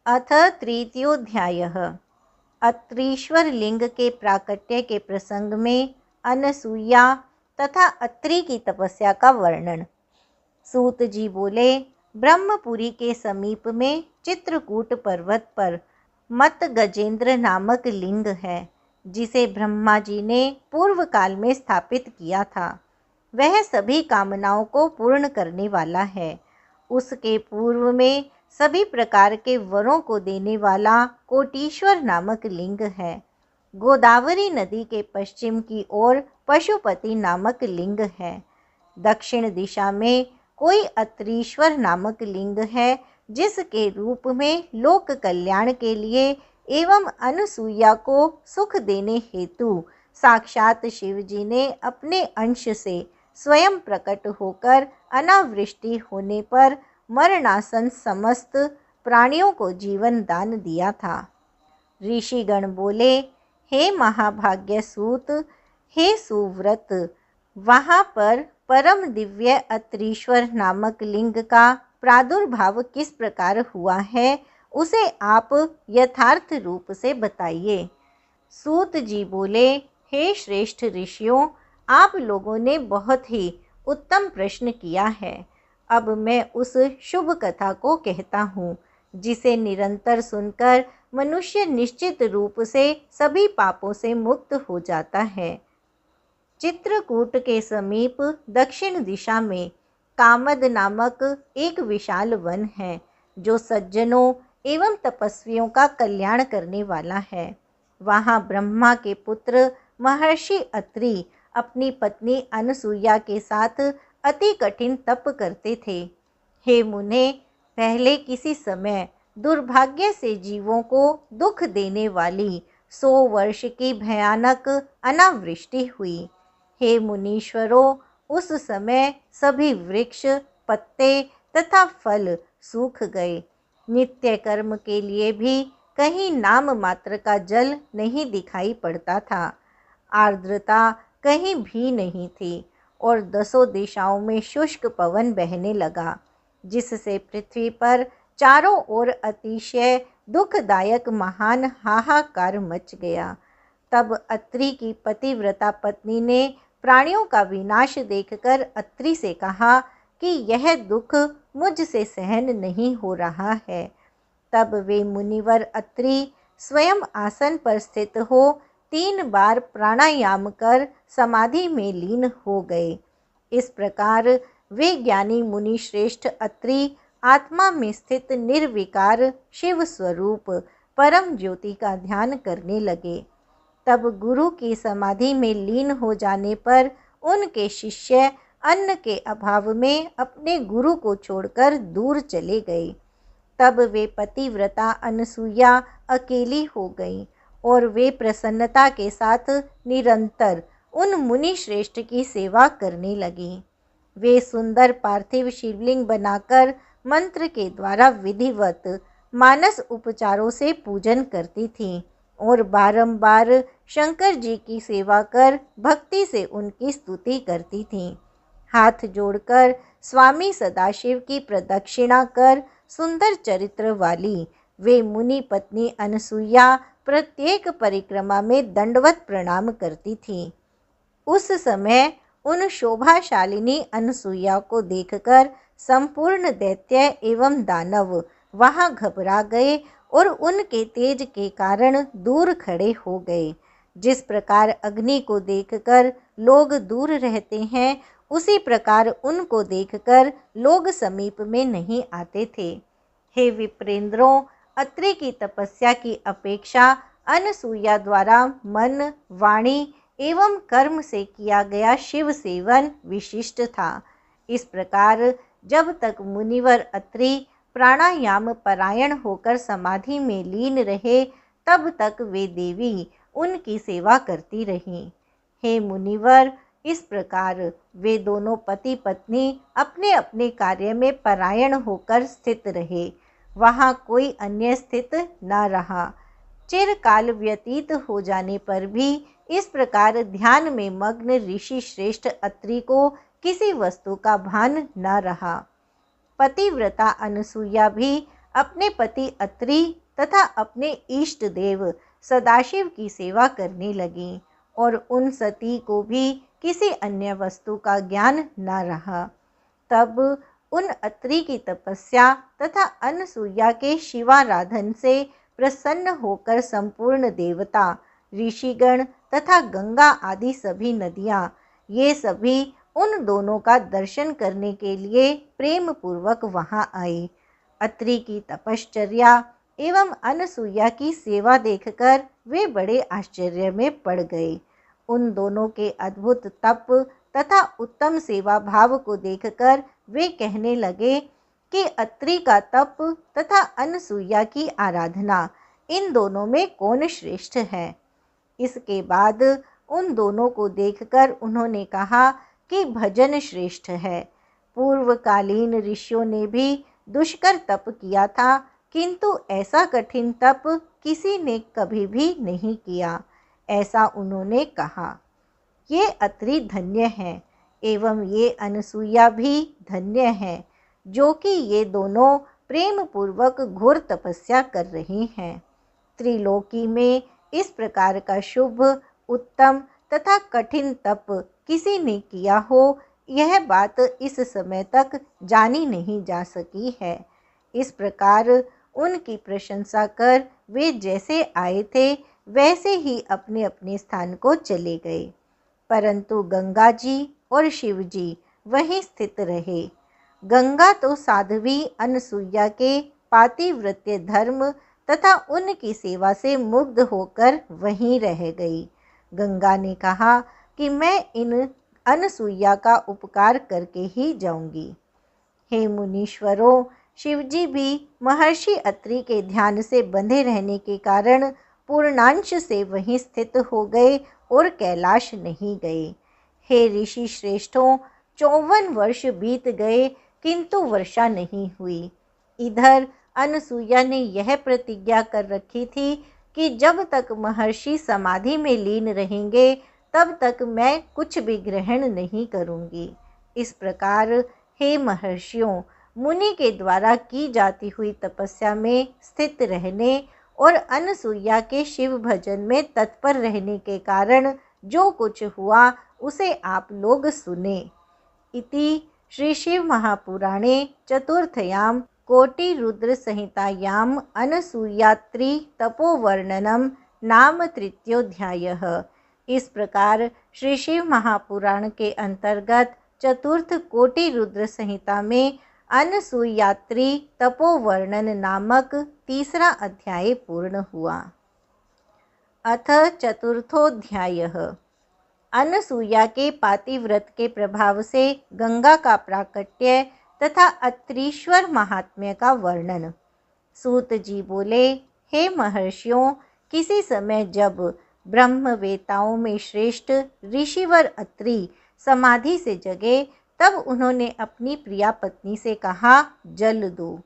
अथ तृतीयोऽध्यायः। अत्रीश्वर लिंग के प्राकट्य के प्रसंग में अनसूया तथा अत्रि की तपस्या का वर्णन। सूत जी बोले, ब्रह्मपुरी के समीप में चित्रकूट पर्वत पर मत गजेंद्र नामक लिंग है, जिसे ब्रह्मा जी ने पूर्व काल में स्थापित किया था। वह सभी कामनाओं को पूर्ण करने वाला है। उसके पूर्व में सभी प्रकार के वरों को देने वाला कोटीश्वर नामक लिंग है। गोदावरी नदी के पश्चिम की ओर पशुपति नामक लिंग है। दक्षिण दिशा में कोई अत्रीश्वर नामक लिंग है, जिसके रूप में लोक कल्याण के लिए एवं अनसूया को सुख देने हेतु साक्षात शिव जी ने अपने अंश से स्वयं प्रकट होकर अनावृष्टि होने पर मरणासन समस्त प्राणियों को जीवन दान दिया था। ऋषिगण बोले, हे महाभाग्य सूत, हे सुव्रत, वहाँ पर परम दिव्य अत्रीश्वर नामक लिंग का प्रादुर्भाव किस प्रकार हुआ है, उसे आप यथार्थ रूप से बताइए। सूत जी बोले, हे श्रेष्ठ ऋषियों, आप लोगों ने बहुत ही उत्तम प्रश्न किया है। अब मैं उस शुभ कथा को कहता हूँ, जिसे निरंतर सुनकर मनुष्य निश्चित रूप से सभी पापों से मुक्त हो जाता है। चित्रकूट के समीप दक्षिण दिशा में कामद नामक एक विशाल वन है, जो सज्जनों एवं तपस्वियों का कल्याण करने वाला है। वहाँ ब्रह्मा के पुत्र महर्षि अत्रि अपनी पत्नी अनसूया के साथ अति कठिन तप करते थे। हे मुने, पहले किसी समय दुर्भाग्य से जीवों को दुख देने वाली 100 वर्ष की भयानक अनावृष्टि हुई। हे मुनीश्वरों, उस समय सभी वृक्ष, पत्ते तथा फल सूख गए। नित्य कर्म के लिए भी कहीं नाम मात्र का जल नहीं दिखाई पड़ता था। आर्द्रता कहीं भी नहीं थी और 10 दिशाओं में शुष्क पवन बहने लगा, जिससे पृथ्वी पर चारों ओर अतिशय दुखदायक महान हाहाकार मच गया। तब अत्रि की पतिव्रता पत्नी ने प्राणियों का विनाश देखकर अत्रि से कहा कि यह दुख मुझसे सहन नहीं हो रहा है। तब वे मुनिवर अत्रि स्वयं आसन पर स्थित हो 3 बार प्राणायाम कर समाधि में लीन हो गए। इस प्रकार वे ज्ञानी मुनि श्रेष्ठ अत्रि आत्मा में स्थित निर्विकार शिव स्वरूप परम ज्योति का ध्यान करने लगे। तब गुरु की समाधि में लीन हो जाने पर उनके शिष्य अन्न के अभाव में अपने गुरु को छोड़कर दूर चले गए। तब वे पतिव्रता अनसूया अकेली हो गईं और वे प्रसन्नता के साथ निरंतर उन मुनि श्रेष्ठ की सेवा करने लगीं। वे सुंदर पार्थिव शिवलिंग बनाकर मंत्र के द्वारा विधिवत मानस उपचारों से पूजन करती थीं और बारंबार शंकर जी की सेवा कर भक्ति से उनकी स्तुति करती थीं। हाथ जोड़कर स्वामी सदाशिव की प्रदक्षिणा कर सुंदर चरित्र वाली वे मुनि पत्नी अनसूया प्रत्येक परिक्रमा में दंडवत प्रणाम करती थी। उस समय उन शोभाशालिनी अनसूया को देखकर संपूर्ण दैत्य एवं दानव वहां घबरा गए और उनके तेज के कारण दूर खड़े हो गए। जिस प्रकार अग्नि को देखकर लोग दूर रहते हैं, उसी प्रकार उनको देखकर लोग समीप में नहीं आते थे। हे विप्रेंद्रों, अत्रि की तपस्या की अपेक्षा अनसूया द्वारा मन, वाणी एवं कर्म से किया गया शिव सेवन विशिष्ट था। इस प्रकार जब तक मुनिवर अत्रि प्राणायाम परायण होकर समाधि में लीन रहे, तब तक वे देवी उनकी सेवा करती रहीं। हे मुनिवर, इस प्रकार वे दोनों पति पत्नी अपने अपने कार्य में परायण होकर स्थित रहे। वहाँ कोई अन्य स्थित न रहा। चिरकाल व्यतीत हो जाने पर भी इस प्रकार ध्यान में मग्न ऋषि श्रेष्ठ अत्रि को किसी वस्तु का भान न रहा। पतिव्रता अनसूया भी अपने पति अत्रि तथा अपने इष्ट देव सदाशिव की सेवा करने लगीं और उन सती को भी किसी अन्य वस्तु का ज्ञान न रहा। तब उन अत्रि की तपस्या तथा अनसुईया के शिवाराधन से प्रसन्न होकर संपूर्ण देवता, ऋषिगण तथा गंगा आदि सभी नदियाँ, ये सभी उन दोनों का दर्शन करने के लिए प्रेम पूर्वक वहाँ आए। अत्रि की तपश्चर्या एवं अनसुईया की सेवा देखकर वे बड़े आश्चर्य में पड़ गए। उन दोनों के अद्भुत तप तथा उत्तम सेवा भाव को देखकर वे कहने लगे कि अत्रि का तप तथा अनसुईया की आराधना, इन दोनों में कौन श्रेष्ठ है। इसके बाद उन दोनों को देखकर उन्होंने कहा कि भजन श्रेष्ठ है। पूर्वकालीन ऋषियों ने भी दुष्कर तप किया था, किंतु ऐसा कठिन तप किसी ने कभी भी नहीं किया, ऐसा उन्होंने कहा। ये अत्रि धन्य हैं एवं ये अनसुईया भी धन्य हैं, जो कि ये दोनों प्रेम पूर्वक घोर तपस्या कर रही हैं। त्रिलोकी में इस प्रकार का शुभ, उत्तम तथा कठिन तप किसी ने किया हो, यह बात इस समय तक जानी नहीं जा सकी है। इस प्रकार उनकी प्रशंसा कर वे जैसे आए थे वैसे ही अपने अपने स्थान को चले गए, परंतु गंगा जी और शिव जी वहीं स्थित रहे। गंगा तो साध्वी अनसुईया के पातिव्रत्य धर्म तथा उनकी सेवा से मुग्ध होकर वहीं रह गई। गंगा ने कहा कि मैं इन अनसुईया का उपकार करके ही जाऊंगी। हे मुनीश्वरों, शिवजी भी महर्षि अत्रि के ध्यान से बंधे रहने के कारण पूर्णांश से वहीं स्थित हो गए और कैलाश नहीं गए। हे ऋषि श्रेष्ठों, 54 वर्ष बीत गए किंतु वर्षा नहीं हुई। इधर अनसुईया ने यह प्रतिज्ञा कर रखी थी कि जब तक महर्षि समाधि में लीन रहेंगे तब तक मैं कुछ भी ग्रहण नहीं करूंगी। इस प्रकार हे महर्षियों, मुनि के द्वारा की जाती हुई तपस्या में स्थित रहने और अनसुईया के शिव भजन में तत्पर रहने के कारण जो कुछ हुआ उसे आप लोग सुने। इति श्री शिव महापुराणे चतुर्थयां कोटिरुद्र संहितायां अनसूयात्रि तपोवर्णनम नाम तृतीयोध्यायः। इस प्रकार श्री शिव महापुराण के अंतर्गत चतुर्थ कोटिरुद्र संहिता में अनसूयात्रि तपोवर्णन नामक तीसरा अध्याय पूर्ण हुआ। अथ चतुर्थोध्यायः। अनसूया के पातिव्रत के प्रभाव से गंगा का प्राकट्य तथा अत्रीश्वर महात्म्य का वर्णन। सूत जी बोले, हे महर्षियों, किसी समय जब ब्रह्मवेताओं में श्रेष्ठ ऋषिवर अत्रि समाधि से जगे तब उन्होंने अपनी प्रिया पत्नी से कहा, जल दो।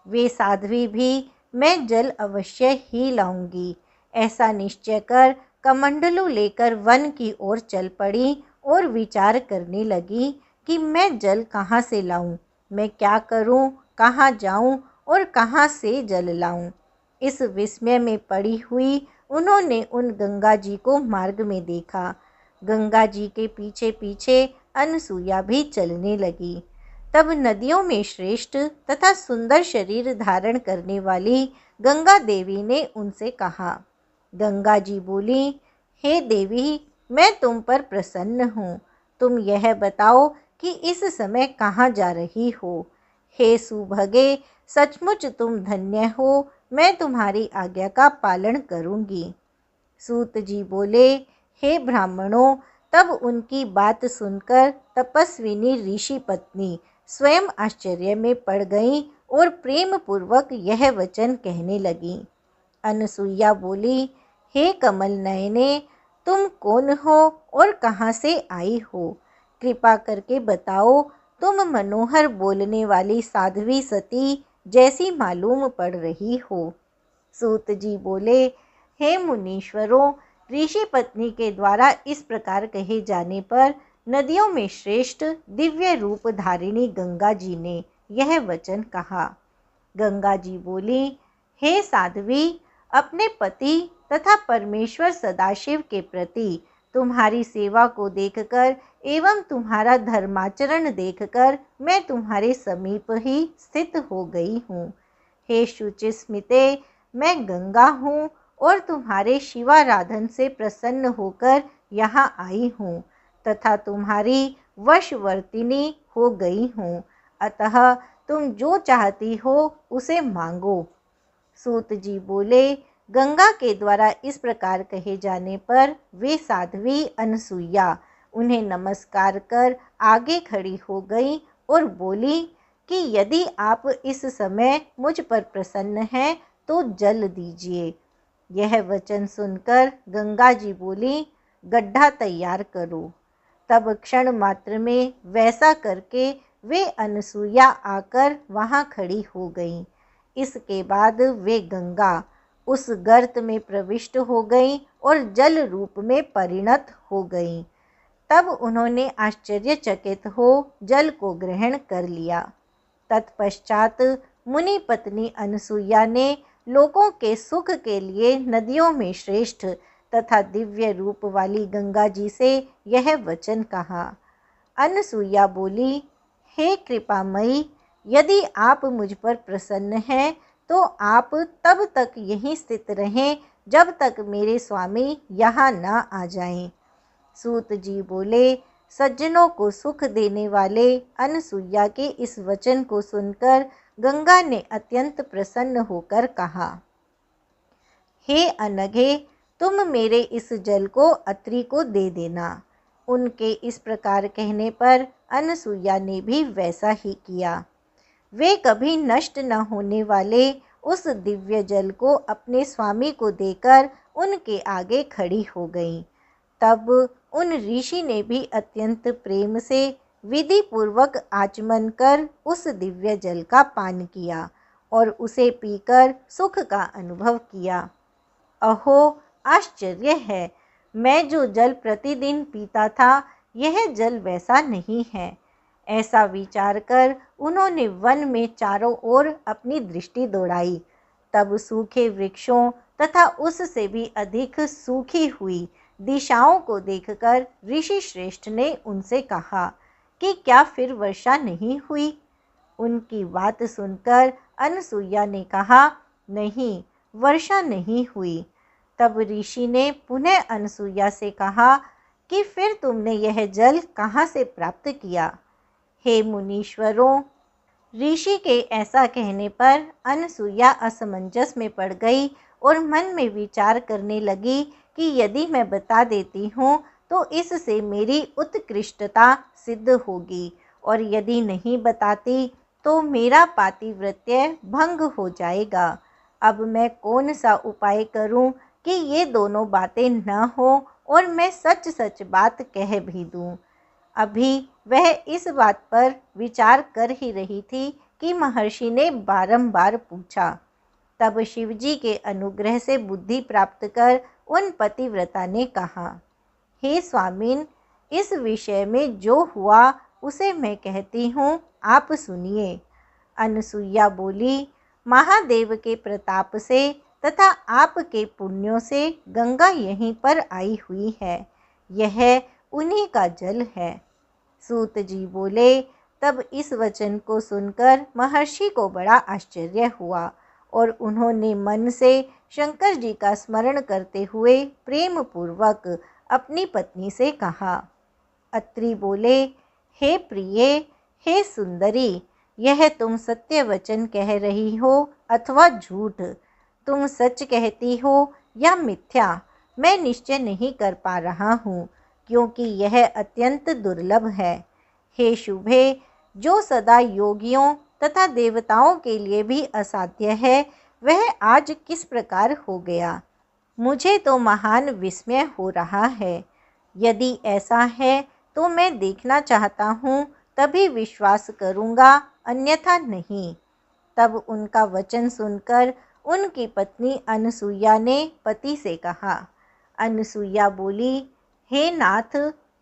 वे साध्वी भी, मैं जल अवश्य ही लाऊंगी, ऐसा निश्चय कर कमंडलू लेकर वन की ओर चल पड़ी और विचार करने लगी कि मैं जल कहाँ से लाऊं, मैं क्या करूं, कहाँ जाऊं और कहाँ से जल लाऊं। इस विस्मय में पड़ी हुई उन्होंने उन गंगा जी को मार्ग में देखा। गंगा जी के पीछे पीछे अनसूया भी चलने लगी। तब नदियों में श्रेष्ठ तथा सुंदर शरीर धारण करने वाली गंगा देवी ने उनसे कहा। गंगा जी बोली, हे देवी, मैं तुम पर प्रसन्न हूँ। तुम यह बताओ कि इस समय कहाँ जा रही हो। हे सुभगे, सचमुच तुम धन्य हो, मैं तुम्हारी आज्ञा का पालन करूँगी। सूत जी बोले, हे ब्राह्मणों, तब उनकी बात सुनकर तपस्विनी ऋषि पत्नी स्वयं आश्चर्य में पड़ गईं और प्रेम पूर्वक यह वचन कहने लगीं। अनसुईया बोली, हे कमल नयने, तुम कौन हो और कहाँ से आई हो? कृपा करके बताओ। तुम मनोहर बोलने वाली साध्वी सती जैसी मालूम पड़ रही हो। सूत जी बोले, हे मुनीश्वरों, ऋषि पत्नी के द्वारा इस प्रकार कहे जाने पर नदियों में श्रेष्ठ दिव्य रूप धारिणी गंगा जी ने यह वचन कहा। गंगा जी बोली, हे साध्वी, अपने पति तथा परमेश्वर सदाशिव के प्रति तुम्हारी सेवा को देखकर एवं तुम्हारा धर्माचरण देखकर मैं तुम्हारे समीप ही स्थित हो गई हूँ। हे शुचिस्मिते, मैं गंगा हूँ और तुम्हारे शिवाराधन से प्रसन्न होकर यहाँ आई हूँ तथा तुम्हारी वशवर्तिनी हो गई हूँ। अतः तुम जो चाहती हो उसे मांगो। सूत जी बोले, गंगा के द्वारा इस प्रकार कहे जाने पर वे साध्वी अनसुईया उन्हें नमस्कार कर आगे खड़ी हो गई और बोली कि यदि आप इस समय मुझ पर प्रसन्न हैं तो जल दीजिए। यह वचन सुनकर गंगा जी बोली, गड्ढा तैयार करो। तब क्षण मात्र में वैसा करके वे अनसुईया आकर वहाँ खड़ी हो गईं। इसके बाद वे गंगा उस गर्त में प्रविष्ट हो गईं और जल रूप में परिणत हो गईं। तब उन्होंने आश्चर्यचकित हो जल को ग्रहण कर लिया। तत्पश्चात मुनि पत्नी अनसुईया ने लोगों के सुख के लिए नदियों में श्रेष्ठ तथा दिव्य रूप वाली गंगा जी से यह वचन कहा। अनसुईया बोली, हे कृपामयी, यदि आप मुझ पर प्रसन्न हैं तो आप तब तक यहीं स्थित रहें जब तक मेरे स्वामी यहाँ न आ जाएं। सूत जी बोले, सज्जनों को सुख देने वाले अनसुईया के इस वचन को सुनकर गंगा ने अत्यंत प्रसन्न होकर कहा, हे अनघे, तुम मेरे इस जल को अत्रि को दे देना। उनके इस प्रकार कहने पर अनसुईया ने भी वैसा ही किया। वे कभी नष्ट न होने वाले उस दिव्य जल को अपने स्वामी को देकर उनके आगे खड़ी हो गईं। तब उन ऋषि ने भी अत्यंत प्रेम से विधि पूर्वक आचमन कर उस दिव्य जल का पान किया और उसे पीकर सुख का अनुभव किया। अहो, आश्चर्य है, मैं जो जल प्रतिदिन पीता था यह जल वैसा नहीं है। ऐसा विचार कर उन्होंने वन में चारों ओर अपनी दृष्टि दौड़ाई। तब सूखे वृक्षों तथा उससे भी अधिक सूखी हुई दिशाओं को देखकर ऋषि श्रेष्ठ ने उनसे कहा कि क्या फिर वर्षा नहीं हुई? उनकी बात सुनकर अनसुईया ने कहा, नहीं, वर्षा नहीं हुई। तब ऋषि ने पुनः अनसुईया से कहा कि फिर तुमने यह जल कहाँ से प्राप्त किया? हे मुनीश्वरों, ऋषि के ऐसा कहने पर अनसुईया असमंजस में पड़ गई और मन में विचार करने लगी कि यदि मैं बता देती हूँ तो इससे मेरी उत्कृष्टता सिद्ध होगी और यदि नहीं बताती तो मेरा पातिव्रत्य भंग हो जाएगा। अब मैं कौन सा उपाय करूँ कि ये दोनों बातें न हो और मैं सच सच बात कह भी दूँ। अभी वह इस बात पर विचार कर ही रही थी कि महर्षि ने बारंबार पूछा। तब शिवजी के अनुग्रह से बुद्धि प्राप्त कर उन पतिव्रता ने कहा, हे स्वामिन, इस विषय में जो हुआ उसे मैं कहती हूँ, आप सुनिए। अनसुईया बोली, महादेव के प्रताप से तथा आपके पुण्यों से गंगा यहीं पर आई हुई है। यह उन्हीं का जल है। सूत जी बोले, तब इस वचन को सुनकर महर्षि को बड़ा आश्चर्य हुआ और उन्होंने मन से शंकर जी का स्मरण करते हुए प्रेम पूर्वक अपनी पत्नी से कहा। अत्रि बोले, हे प्रिये, हे सुंदरी, यह तुम सत्य वचन कह रही हो अथवा झूठ, तुम सच कहती हो या मिथ्या, मैं निश्चय नहीं कर पा रहा हूँ, क्योंकि यह अत्यंत दुर्लभ है। हे शुभे, जो सदा योगियों तथा देवताओं के लिए भी असाध्य है, वह आज किस प्रकार हो गया? मुझे तो महान विस्मय हो रहा है। यदि ऐसा है तो मैं देखना चाहता हूँ, तभी विश्वास करूँगा, अन्यथा नहीं। तब उनका वचन सुनकर उनकी पत्नी अनसुईया ने पति से कहा। अनसुईया बोली, हे नाथ,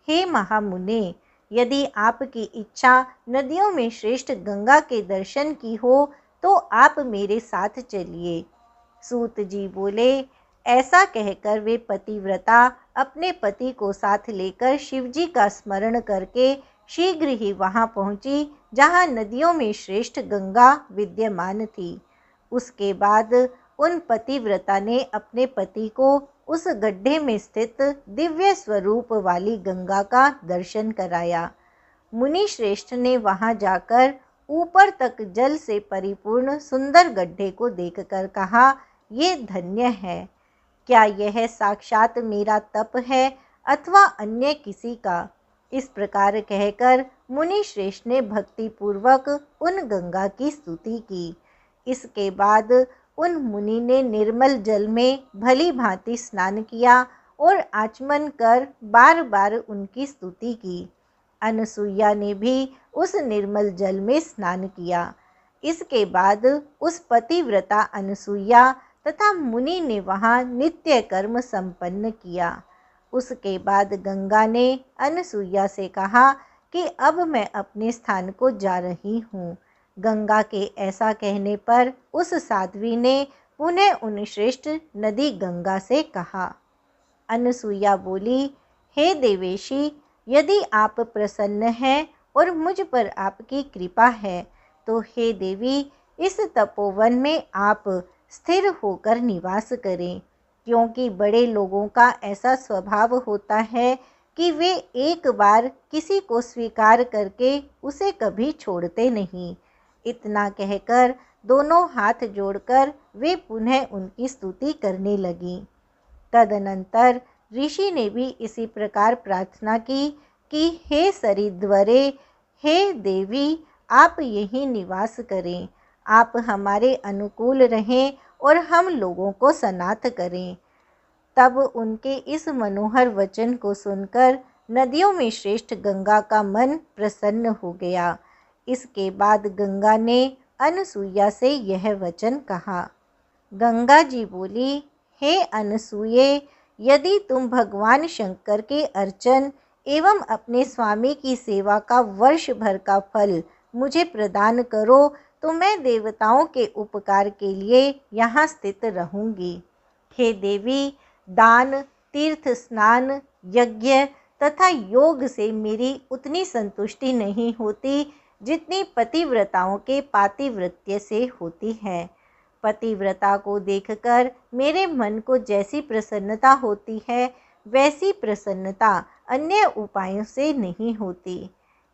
हे महामुने, यदि आपकी इच्छा नदियों में श्रेष्ठ गंगा के दर्शन की हो तो आप मेरे साथ चलिए। सूत जी बोले, ऐसा कहकर वे पतिव्रता अपने पति को साथ लेकर शिवजी का स्मरण करके शीघ्र ही वहां पहुंची जहां नदियों में श्रेष्ठ गंगा विद्यमान थी। उसके बाद उन पतिव्रता ने अपने पति को उस गड्ढे में स्थित दिव्य स्वरूप वाली गंगा का दर्शन कराया। मुनि श्रेष्ठ ने वहां जाकर ऊपर तक जल से परिपूर्ण सुंदर गड्ढे को देखकर कहा, ये धन्य है। क्या यह साक्षात मेरा तप है अथवा अन्य किसी का? इस प्रकार कहकर मुनि श्रेष्ठ ने भक्ति पूर्वक उन गंगा की स्तुति की। इसके बाद उन मुनि ने निर्मल जल में भली भांति स्नान किया और आचमन कर बार बार उनकी स्तुति की। अनसुईया ने भी उस निर्मल जल में स्नान किया। इसके बाद उस पतिव्रता अनसुईया तथा मुनि ने वहाँ नित्य कर्म संपन्न किया। उसके बाद गंगा ने अनसुईया से कहा कि अब मैं अपने स्थान को जा रही हूँ। गंगा के ऐसा कहने पर उस साध्वी ने पुनः उन श्रेष्ठ नदी गंगा से कहा। अनसुईया बोली, हे देवेशी, यदि आप प्रसन्न हैं और मुझ पर आपकी कृपा है तो हे देवी, इस तपोवन में आप स्थिर होकर निवास करें, क्योंकि बड़े लोगों का ऐसा स्वभाव होता है कि वे एक बार किसी को स्वीकार करके उसे कभी छोड़ते नहीं। इतना कहकर दोनों हाथ जोड़कर वे पुनः उनकी स्तुति करने लगीं। तदनंतर ऋषि ने भी इसी प्रकार प्रार्थना की कि हे सरिद्वरे, हे देवी, आप यहीं निवास करें, आप हमारे अनुकूल रहें और हम लोगों को सनाथ करें। तब उनके इस मनोहर वचन को सुनकर नदियों में श्रेष्ठ गंगा का मन प्रसन्न हो गया। इसके बाद गंगा ने अनसुईया से यह वचन कहा। गंगा जी बोली, हे अनसुये, यदि तुम भगवान शंकर के अर्चन एवं अपने स्वामी की सेवा का वर्ष भर का फल मुझे प्रदान करो तो मैं देवताओं के उपकार के लिए यहाँ स्थित रहूँगी। हे देवी, दान, तीर्थ स्नान, यज्ञ तथा योग से मेरी उतनी संतुष्टि नहीं होती जितनी पतिव्रताओं के पातिव्रत्य से होती है। पतिव्रता को देखकर मेरे मन को जैसी प्रसन्नता होती है वैसी प्रसन्नता अन्य उपायों से नहीं होती।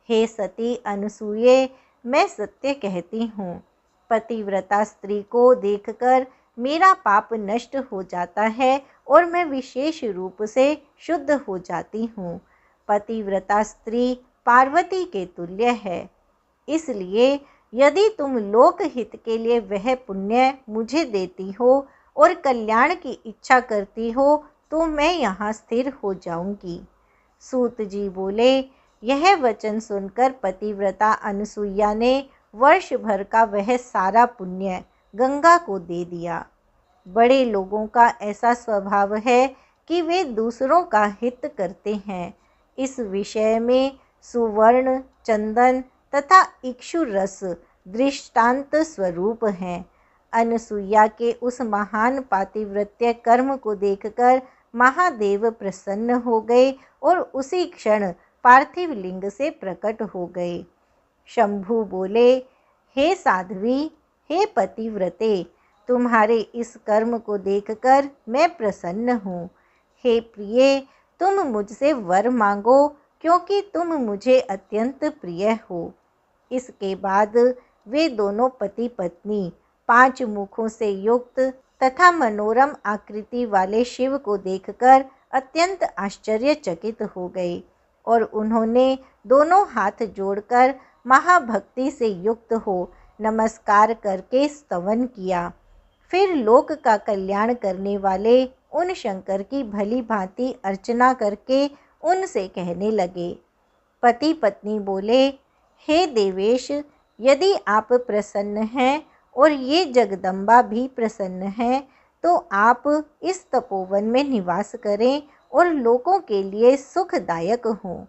हे सती अनसुये, मैं सत्य कहती हूँ, पतिव्रता स्त्री को देखकर मेरा पाप नष्ट हो जाता है और मैं विशेष रूप से शुद्ध हो जाती हूँ। पतिव्रता स्त्री पार्वती के तुल्य है। इसलिए यदि तुम लोकहित के लिए वह पुण्य मुझे देती हो और कल्याण की इच्छा करती हो तो मैं यहाँ स्थिर हो जाऊंगी। सूत जी बोले, यह वचन सुनकर पतिव्रता अनसुईया ने वर्ष भर का वह सारा पुण्य गंगा को दे दिया। बड़े लोगों का ऐसा स्वभाव है कि वे दूसरों का हित करते हैं। इस विषय में सुवर्ण, चंदन तथा इक्षु रस दृष्टांत स्वरूप हैं। अनसुईया के उस महान पातिव्रत्य कर्म को देखकर महादेव प्रसन्न हो गए और उसी क्षण पार्थिव लिंग से प्रकट हो गए। शंभु बोले, हे साध्वी, हे पतिव्रते, तुम्हारे इस कर्म को देखकर मैं प्रसन्न हूँ। हे प्रिय, तुम मुझसे वर मांगो क्योंकि तुम मुझे अत्यंत प्रिय हो। इसके बाद वे दोनों पति पत्नी 5 मुखों से युक्त तथा मनोरम आकृति वाले शिव को देखकर अत्यंत आश्चर्यचकित हो गए और उन्होंने दोनों हाथ जोड़कर महाभक्ति से युक्त हो नमस्कार करके स्तवन किया। फिर लोक का कल्याण करने वाले उन शंकर की भली भांति अर्चना करके उनसे कहने लगे। पति पत्नी बोले, हे देवेश, यदि आप प्रसन्न हैं और ये जगदम्बा भी प्रसन्न हैं तो आप इस तपोवन में निवास करें और लोगों के लिए सुखदायक हों।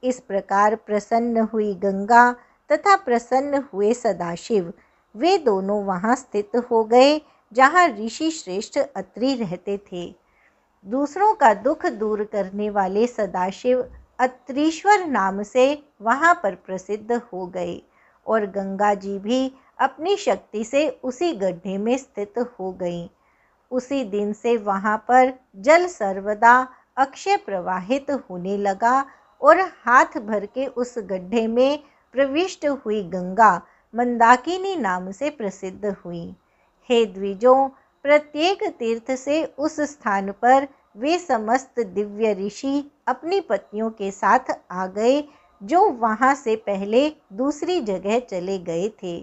इस प्रकार प्रसन्न हुई गंगा तथा प्रसन्न हुए सदाशिव वे दोनों वहाँ स्थित हो गए जहाँ ऋषि श्रेष्ठ अत्रि रहते थे। दूसरों का दुख दूर करने वाले सदाशिव अत्रीश्वर नाम से वहाँ पर प्रसिद्ध हो गए और गंगा जी भी अपनी शक्ति से उसी गड्ढे में स्थित हो गई। उसी दिन से वहाँ पर जल सर्वदा अक्षय प्रवाहित होने लगा और हाथ भर के उस गड्ढे में प्रविष्ट हुई गंगा मंदाकिनी नाम से प्रसिद्ध हुई। हे द्विजों, प्रत्येक तीर्थ से उस स्थान पर वे समस्त दिव्य ऋषि अपनी पत्नियों के साथ आ गए जो वहाँ से पहले दूसरी जगह चले गए थे।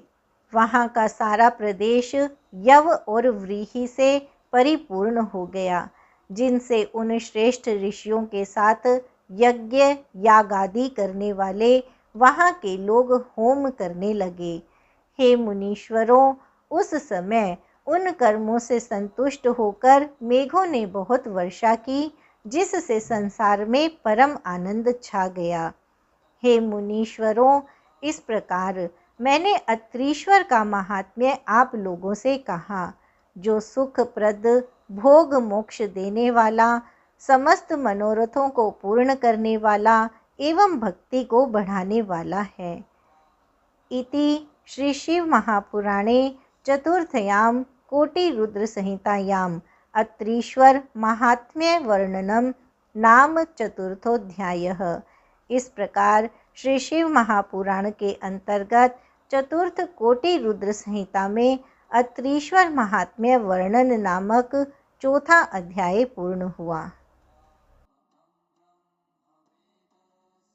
वहाँ का सारा प्रदेश यव और व्रीहि से परिपूर्ण हो गया, जिनसे उन श्रेष्ठ ऋषियों के साथ यज्ञ यागादि करने वाले वहाँ के लोग होम करने लगे। हे मुनीश्वरों, उस समय उन कर्मों से संतुष्ट होकर मेघों ने बहुत वर्षा की, जिससे संसार में परम आनंद छा गया। हे मुनीश्वरों, इस प्रकार मैंने अत्रीश्वर का महात्म्य आप लोगों से कहा, जो सुखप्रद भोग मोक्ष देने वाला, समस्त मनोरथों को पूर्ण करने वाला एवं भक्ति को बढ़ाने वाला है। इति श्री शिव महापुराणे चतुर्थयां कोटिरुद्र संहितायां अत्रीश्वर महात्म्य वर्णनम नाम चतुर्थोऽध्यायः। इस प्रकार श्री शिव महापुराण के अंतर्गत चतुर्थ कोटिरुद्र संहिता में अत्रीश्वर महात्म्य वर्णन नामक चौथा अध्याय पूर्ण हुआ।